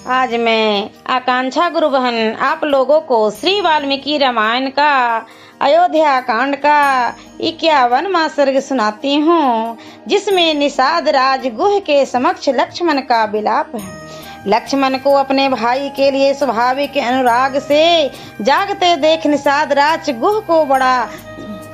आज मैं आकांक्षा गुरु बहन आप लोगों को श्री वाल्मीकि रामायण का अयोध्या कांड का 51वां सर्ग सुनाती हूँ, जिसमें निषाद राज गुह के समक्ष लक्ष्मण का विलाप है। लक्ष्मण को अपने भाई के लिए स्वाभाविक अनुराग से जागते देख निषाद राज गुह को बड़ा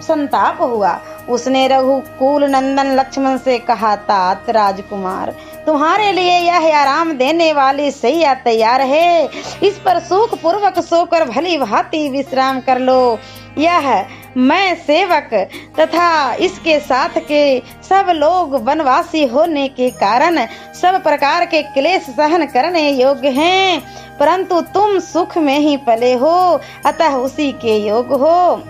संताप हुआ। उसने रघुकुल नंदन लक्ष्मण से कहा, तात राजकुमार, तुम्हारे लिए यह आराम देने वाली सैया तैयार है, इस पर सुख पूर्वक सोकर भली भांति विश्राम कर लो। यह मैं सेवक तथा इसके साथ के सब लोग वनवासी होने के कारण सब प्रकार के क्लेश सहन करने योग्य हैं, परंतु तुम सुख में ही पले हो, अतः उसी के योग्य हो।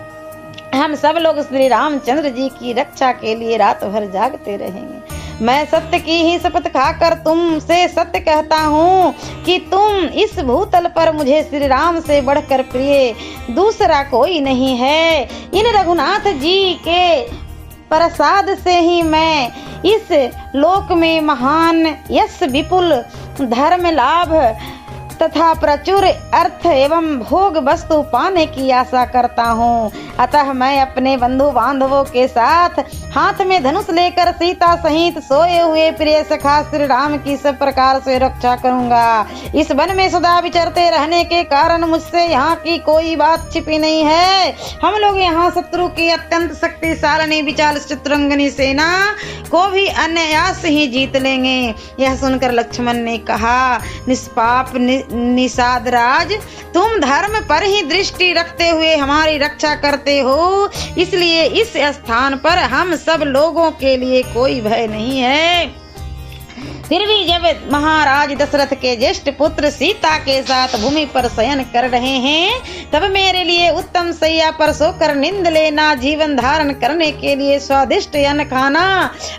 हम सब लोग श्री रामचंद्र जी की रक्षा के लिए रात भर जागते रहेंगे। मैं सत्य की ही शपथ खाकर तुमसे सत्य कहता हूँ कि तुम इस भूतल पर मुझे श्री राम से बढ़कर प्रिय दूसरा कोई नहीं है। इन रघुनाथ जी के प्रसाद से ही मैं इस लोक में महान यश विपुल धर्म लाभ तथा प्रचुर अर्थ एवं भोग वस्तु पाने की आशा करता हूँ। अतः मैं अपने बंधु बांधवों के साथ हाथ में धनुष लेकर सीता सहित सोए हुए प्रिय सखा श्री राम की सब प्रकार से रक्षा करूंगा। इस वन में सदा विचरते रहने के कारण मुझसे यहाँ की कोई बात छिपी नहीं है। हम लोग यहाँ शत्रु की अत्यंत शक्तिशाली विशाल शत्रुंगनी सेना को भी अनायास ही जीत लेंगे। यह सुनकर लक्ष्मण ने कहा, निष्पाप निषाद राज, तुम धर्म पर ही दृष्टि रखते हुए हमारी रक्षा करते हो, इसलिए इस स्थान पर हम सब लोगों के लिए कोई भय नहीं है। फिर भी जब महाराज दशरथ के ज्येष्ठ पुत्र सीता के साथ भूमि पर शयन कर रहे हैं, तब मेरे लिए उत्तम शैया पर सोकर नींद लेना, जीवन धारण करने के लिए स्वादिष्ट अन्न खाना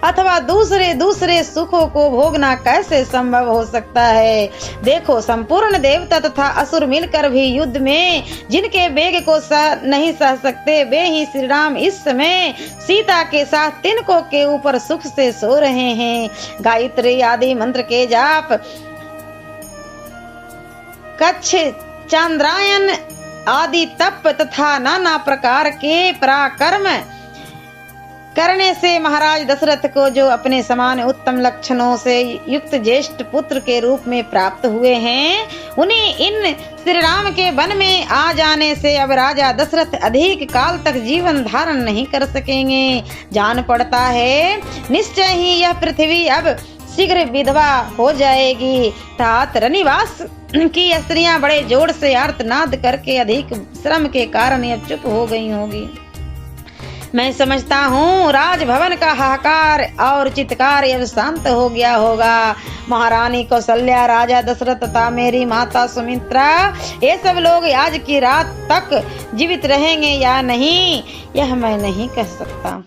अथवा दूसरे सुखों को भोगना कैसे संभव हो सकता है। देखो, संपूर्ण देवता तथा असुर मिलकर भी युद्ध में जिनके वेग को नहीं सह सकते, वे ही श्री राम इस समय सीता के साथ तिनकों के ऊपर सुख से सो रहे हैं। गायत्री आदि मंत्र के जाप, कच्छ चांद्रायन आदि तप तथा नाना प्रकार के पराक्रम करने से महाराज दशरथ को जो अपने समान उत्तम लक्षणों से युक्त ज्येष्ठ पुत्र के रूप में प्राप्त हुए हैं, उन्हें इन श्री राम के वन में आ जाने से अब राजा दशरथ अधिक काल तक जीवन धारण नहीं कर सकेंगे। जान पड़ता है निश्चय ही यह पृथ्वी अब शीघ्र विधवा हो जाएगी। तात रनिवास की स्त्रियां बड़े जोर से आर्तनाद करके अधिक श्रम के कारण अब चुप हो गई होगी। मैं समझता हूँ राजभवन का हाहाकार और चित्कार अब शांत हो गया होगा। महारानी कौशल्या, राजा दशरथ तथा मेरी माता सुमित्रा, ये सब लोग आज की रात तक जीवित रहेंगे या नहीं, यह मैं नहीं कह सकता।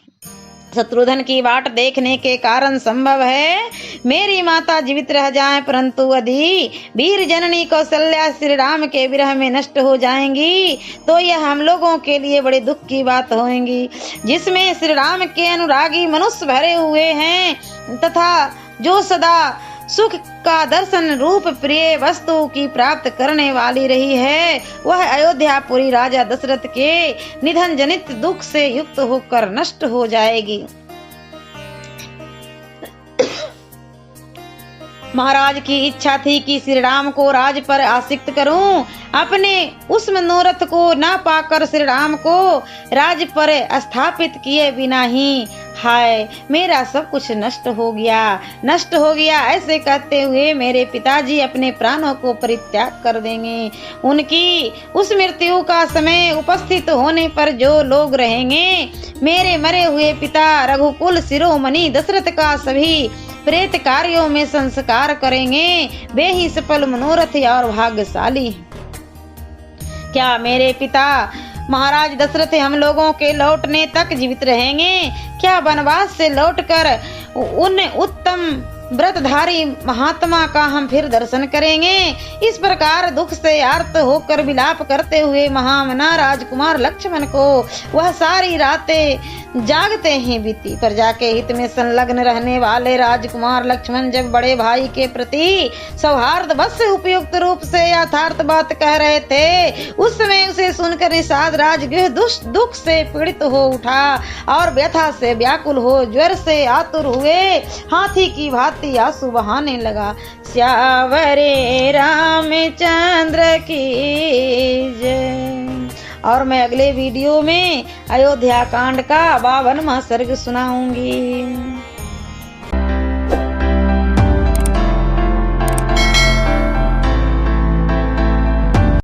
शत्रुघ्न की बाट देखने के कारण संभव है मेरी माता जीवित रह जाएं, परंतु यदि वीर जननी कौशल्या श्री राम के विरह में नष्ट हो जाएंगी तो यह हम लोगों के लिए बड़े दुख की बात होगी, जिसमें श्री राम के अनुरागी मनुष्य भरे हुए हैं तथा जो सदा सुख का दर्शन रूप प्रिय वस्तु की प्राप्त करने वाली रही है, वह अयोध्यापुरी राजा दशरथ के निधन जनित दुख से युक्त होकर नष्ट हो जाएगी। महाराज की इच्छा थी कि श्री राम को राज पर आसिक्त करूं। अपने उस मनोरथ को न पाकर श्री राम को राज पर स्थापित किए बिना ही हाय मेरा सब कुछ नष्ट हो गया ऐसे कहते हुए मेरे पिताजी अपने प्राणों को परित्याग कर देंगे। उनकी उस मृत्यु का समय उपस्थित होने पर जो लोग रहेंगे, मेरे मरे हुए पिता रघुकुल शिरोमणि दशरथ का सभी प्रेत कार्यों में संस्कार करेंगे, वे ही सफल मनोरथ और भाग्यशाली। क्या मेरे पिता महाराज दशरथ हम लोगों के लौटने तक जीवित रहेंगे? क्या वनवास से लौटकर उन उत्तम व्रतधारी महात्मा का हम फिर दर्शन करेंगे। इस प्रकार दुख से आर्त होकर विलाप करते हुए महामना राजकुमार लक्ष्मण को वह सारी रातें जागते हैं बीती। प्रजा के हित में संलग्न रहने वाले राजकुमार लक्ष्मण जब बड़े भाई के प्रति सौहार्द बस उपयुक्त रूप से यथार्थ बात कह रहे थे, उस समय उसे सुनकर निषाद राजगृह दुख से पीड़ित हो उठा और व्यथा से व्याकुल हो ज्वर से आतुर हुए हाथी की भांति आंसू बहाने लगा। श्यावरे रामचंद्र की जय। और मैं अगले वीडियो में अयोध्या कांड का 52वां सर्ग सुनाऊंगी।